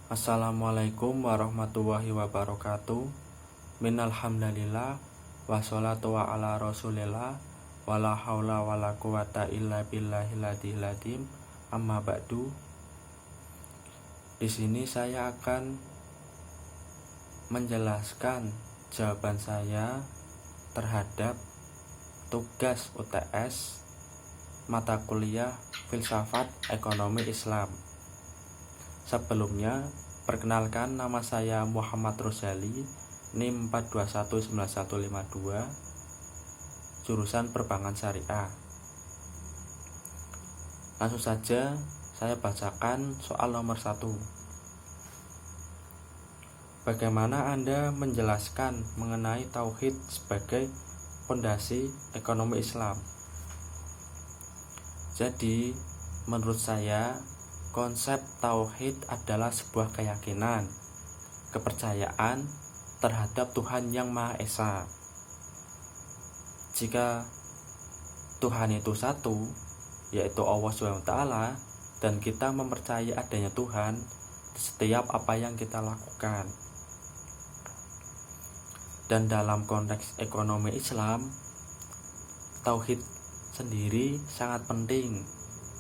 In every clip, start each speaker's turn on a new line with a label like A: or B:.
A: Assalamualaikum warahmatullahi wabarakatuh. Minal hamdalillah wassalatu wa ala rasulillah wala haula wala quwata illa billahil ladhil ladhim. Amma ba'du. Di sini saya akan menjelaskan jawaban saya terhadap tugas UTS mata kuliah Filsafat Ekonomi Islam. Sebelumnya, perkenalkan, nama saya Muhammad Rozali, NIM 4219152, jurusan Perbankan Syariah. Langsung saja saya bacakan soal nomor 1. Bagaimana Anda menjelaskan mengenai tauhid sebagai fondasi ekonomi Islam? Jadi, menurut saya, konsep tauhid adalah sebuah keyakinan, kepercayaan terhadap Tuhan Yang Maha Esa. Jika Tuhan itu satu, yaitu Allah SWT, dan kita mempercayai adanya Tuhan di setiap apa yang kita lakukan. Dan dalam konteks ekonomi Islam, tauhid sendiri sangat penting,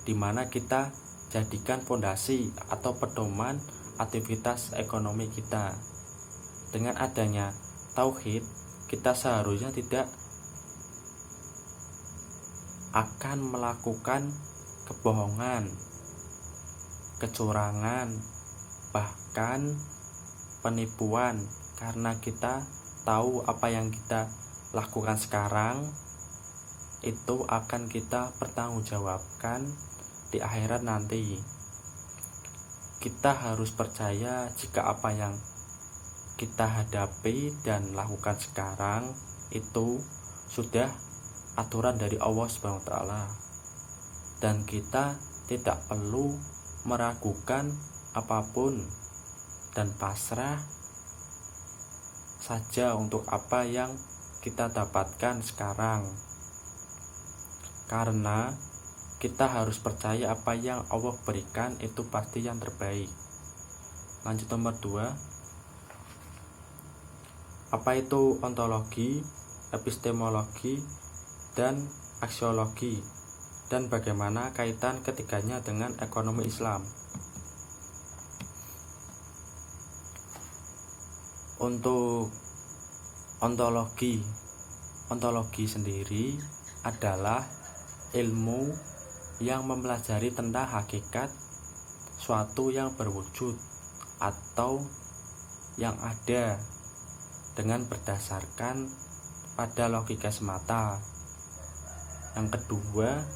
A: di mana kita jadikan fondasi atau pedoman aktivitas ekonomi kita. Dengan adanya tauhid, kita seharusnya tidak akan melakukan kebohongan, kecurangan, bahkan penipuan, karena kita tahu apa yang kita lakukan sekarang itu akan kita pertanggungjawabkan di akhirat nanti. Kita harus percaya jika apa yang kita hadapi dan lakukan sekarang itu sudah aturan dari Allah SWT, dan kita tidak perlu meragukan apapun dan pasrah saja untuk apa yang kita dapatkan sekarang, karena kita harus percaya apa yang Allah berikan itu pasti yang terbaik. Lanjut nomor 2. Apa itu ontologi, epistemologi, dan aksiologi, dan bagaimana kaitan ketiganya dengan ekonomi Islam? Untuk ontologi sendiri adalah ilmu yang mempelajari tentang hakikat suatu yang berwujud atau yang ada dengan berdasarkan pada logika semata. Yang kedua,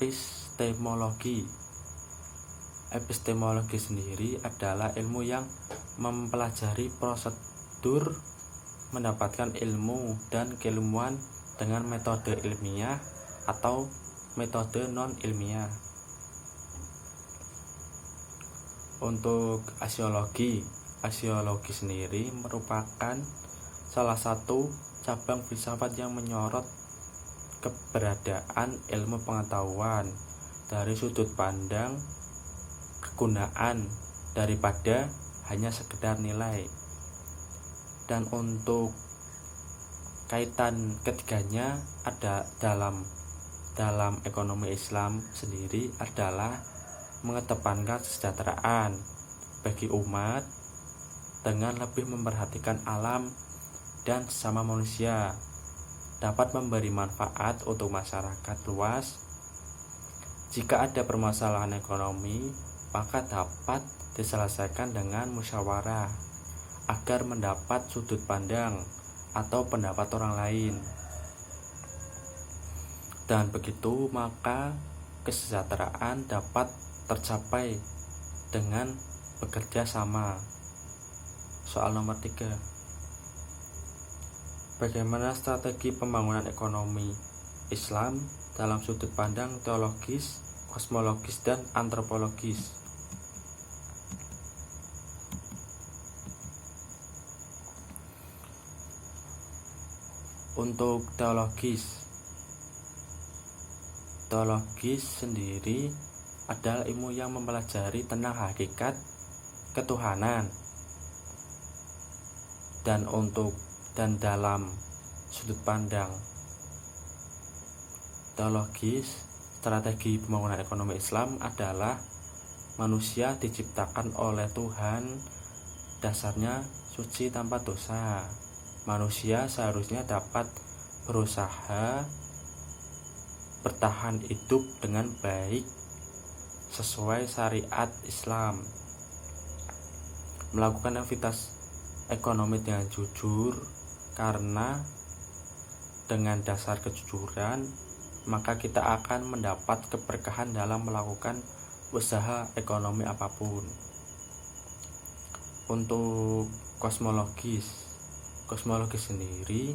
A: epistemologi. Epistemologi sendiri adalah ilmu yang mempelajari prosedur mendapatkan ilmu dan keilmuan dengan metode ilmiah atau metode non-ilmiah. Untuk aksiologi sendiri merupakan salah satu cabang filsafat yang menyorot keberadaan ilmu pengetahuan dari sudut pandang kegunaan daripada hanya sekedar nilai. Dan untuk kaitan ketiganya ada dalam ekonomi Islam sendiri adalah mengedepankan kesejahteraan bagi umat dengan lebih memperhatikan alam dan sesama manusia, dapat memberi manfaat untuk masyarakat luas. Jika ada permasalahan ekonomi, maka dapat diselesaikan dengan musyawarah agar mendapat sudut pandang atau pendapat orang lain. Dan begitu maka kesejahteraan dapat tercapai dengan bekerja sama. Soal nomor 3. Bagaimana strategi pembangunan ekonomi Islam dalam sudut pandang teologis, kosmologis, dan antropologis? Untuk teologis, Teologis sendiri adalah ilmu yang mempelajari tentang hakikat ketuhanan dan dalam sudut pandang teologis, strategi pembangunan ekonomi Islam adalah manusia diciptakan oleh Tuhan dasarnya suci tanpa dosa. Manusia seharusnya dapat berusaha bertahan hidup dengan baik sesuai syariat Islam, melakukan aktivitas ekonomi dengan jujur, karena dengan dasar kejujuran maka kita akan mendapat keberkahan dalam melakukan usaha ekonomi apapun. Untuk kosmologis sendiri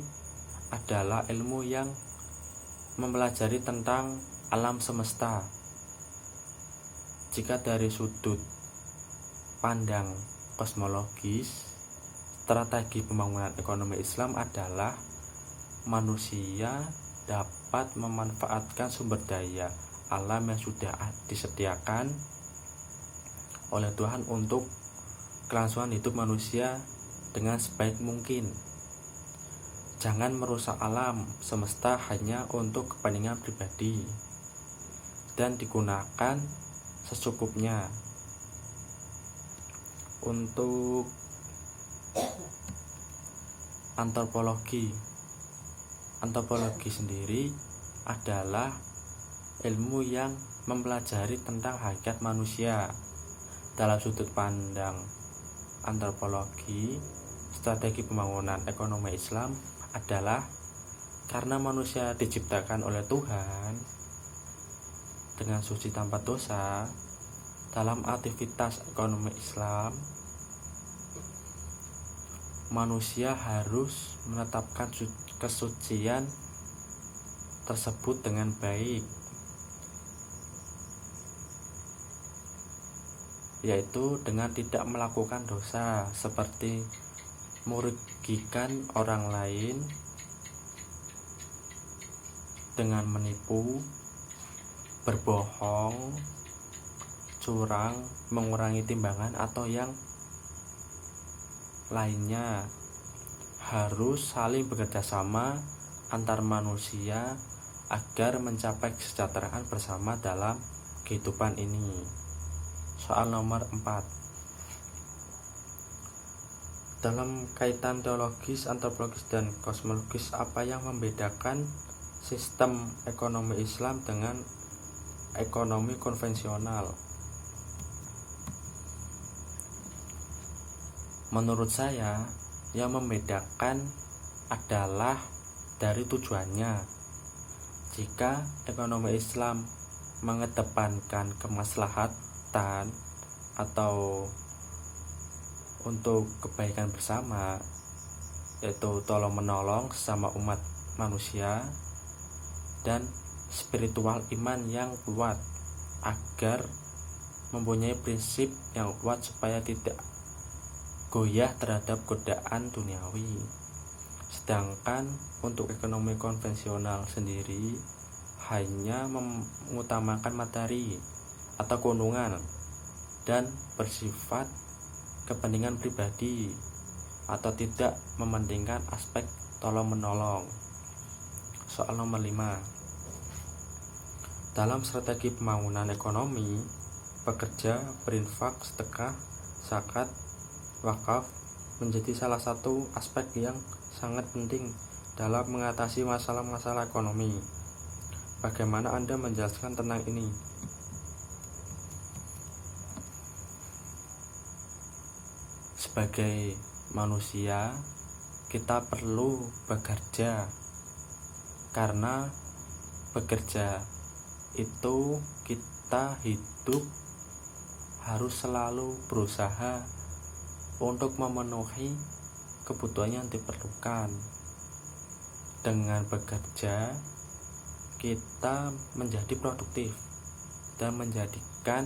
A: adalah ilmu yang mempelajari tentang alam semesta. Jika dari sudut pandang kosmologis, strategi pembangunan ekonomi Islam adalah manusia dapat memanfaatkan sumber daya alam yang sudah disediakan oleh Tuhan untuk kelangsungan hidup manusia dengan sebaik mungkin. Jangan merusak alam semesta hanya untuk kepentingan pribadi, dan digunakan secukupnya. Untuk antropologi sendiri adalah ilmu yang mempelajari tentang hakikat manusia. Dalam sudut pandang antropologi, strategi pembangunan ekonomi Islam adalah karena manusia diciptakan oleh Tuhan dengan suci tanpa dosa. Dalam aktivitas ekonomi Islam, manusia harus menetapkan kesucian tersebut dengan baik, yaitu dengan tidak melakukan dosa seperti merugikan orang lain dengan menipu, berbohong, curang, mengurangi timbangan, atau yang lainnya. Harus saling bekerjasama antar manusia agar mencapai kesejahteraan bersama dalam kehidupan ini. Soal nomor 4. Dalam kaitan teologis, antropologis, dan kosmologis, apa yang membedakan sistem ekonomi Islam dengan ekonomi konvensional? Menurut saya, yang membedakan adalah dari tujuannya. Jika ekonomi Islam mengedepankan kemaslahatan atau untuk kebaikan bersama, yaitu tolong menolong sesama umat manusia, dan spiritual iman yang kuat, agar mempunyai prinsip yang kuat supaya tidak goyah terhadap godaan duniawi. Sedangkan untuk ekonomi konvensional sendiri hanya mengutamakan materi atau keuntungan dan bersifat kepentingan pribadi, atau tidak mementingkan aspek tolong menolong. Soal nomor 5. Dalam strategi pembangunan ekonomi, pekerja, berinfak, sedekah, zakat, wakaf menjadi salah satu aspek yang sangat penting dalam mengatasi masalah-masalah ekonomi. Bagaimana Anda menjelaskan tentang ini? Sebagai manusia, kita perlu bekerja, karena bekerja itu kita hidup harus selalu berusaha untuk memenuhi kebutuhan yang diperlukan. Dengan bekerja, kita menjadi produktif dan menjadikan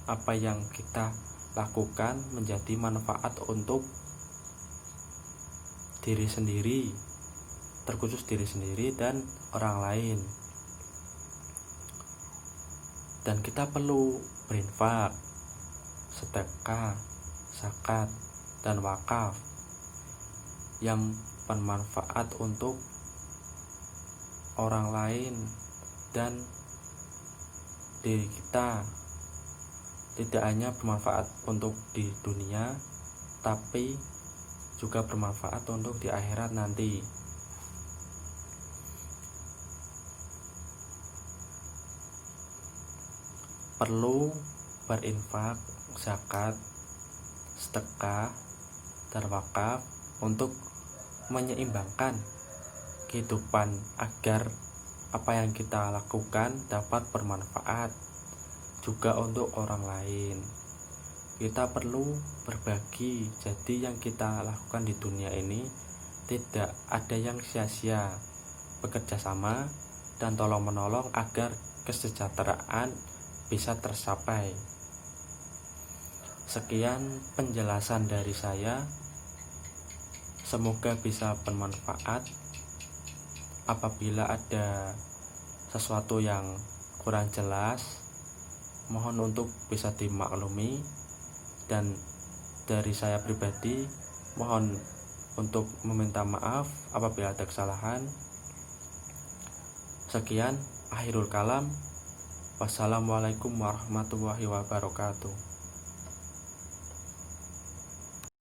A: apa yang kita lakukan menjadi manfaat untuk diri sendiri, terkhusus diri sendiri dan orang lain. Dan kita perlu berinfak, sedekah, zakat, dan wakaf yang bermanfaat untuk orang lain dan diri kita. Tidak hanya bermanfaat untuk di dunia, tapi juga bermanfaat untuk di akhirat nanti. Perlu berinfak, zakat, sedekah, dan wakaf untuk menyeimbangkan kehidupan agar apa yang kita lakukan dapat bermanfaat juga untuk orang lain. Kita perlu berbagi, jadi yang kita lakukan di dunia ini tidak ada yang sia-sia. Bekerja sama dan tolong menolong agar kesejahteraan bisa tercapai. Sekian penjelasan dari saya, semoga bisa bermanfaat. Apabila ada sesuatu yang kurang jelas, mohon untuk bisa dimaklumi, dan dari saya pribadi mohon untuk meminta maaf apabila ada kesalahan. Sekian, akhirul kalam. Wassalamualaikum warahmatullahi wabarakatuh.